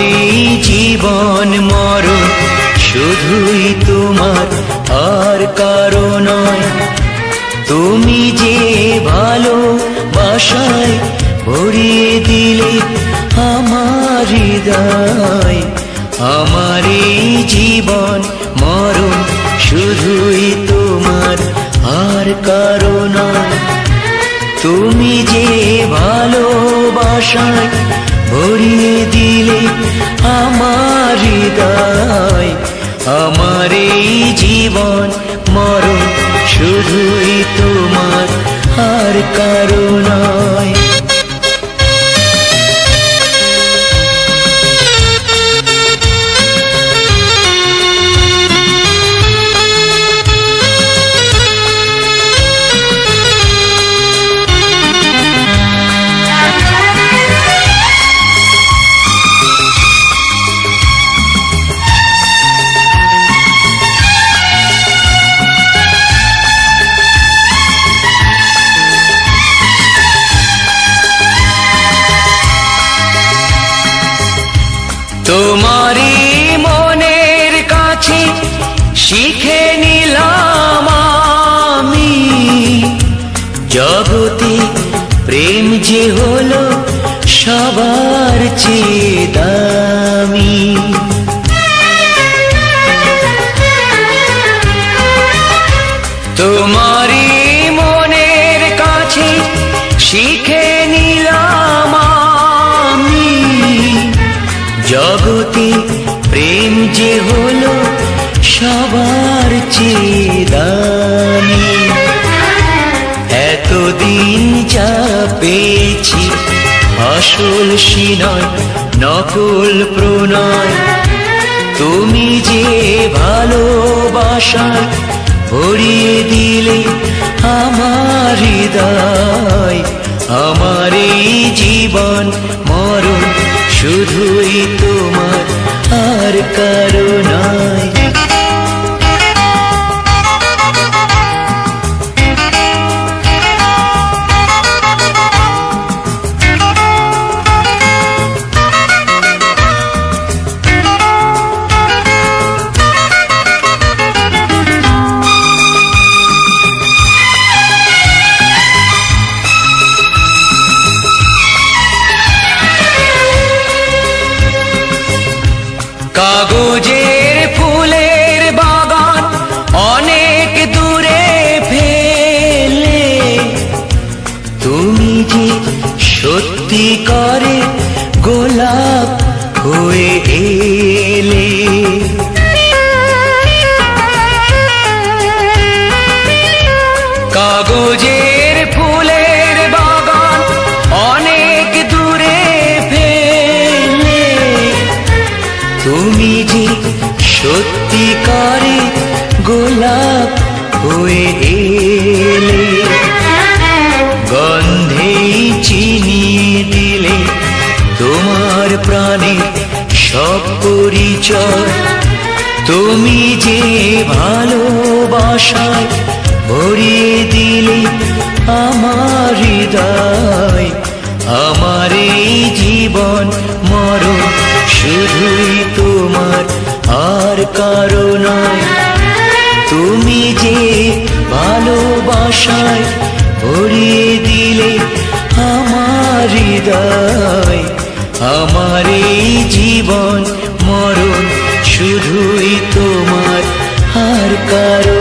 এই জীবন মরণ শুধুই তোমার, আর কারো নয়। তুমি যে ভালোবাসায় ভরিয়ে দিলে আমার হৃদয়, আমার এই জীবন মরণ শুধুই তোমার, আর কারো নয়। তুমি যে ভালোবাসায় ভরিয়ে দিলে আমার হৃদয়, আমার এই জীবন মরণ শুধুই তোমার, আর কারো নয়। তোমারই মনের কাছে শিখে নিলাম আমি, জগতে প্রেম যে হলো সবার চেয়ে দামি। তোমারই মনের কাছে শিখে নিলাম আমি, জগতে প্রেম যে হলো সবার চেয়ে দামি। এতদিন যা পেয়েছি আসল সিনয় নকল প্রণয়, তুমি যে ভালোবাসায় ভরিয়ে দিলে আমার হৃদয়, আমার এই জীবন মরণ শুধুই তোমার, আর কারো নয়। কাগজের ফুলের বাগান অনেক দূরে ফেলে, তুমি যে সত্যি করে গোলাপ হয়ে এলে। কাগজের ফুলের বাগান অনেক দূরে ফেলে, তুমি যে সত্যিকারে গোলাপ হয়ে এলে। গন্ধে চিনিয়ে দিলে তোমার প্রাণে সব পরিচয়, তুমি যে ভালোবাসায় ভরিয়ে দিলে আমার হৃদয়, আমার এই জীবন মরণ শুধুই তোমার, আর কারো নয়। তুমি যে ভালোবাসায় ভরিয়ে দিলে আমার হৃদয়, আমার এই জীবন মরণ শুধুই তোমার, আর কারো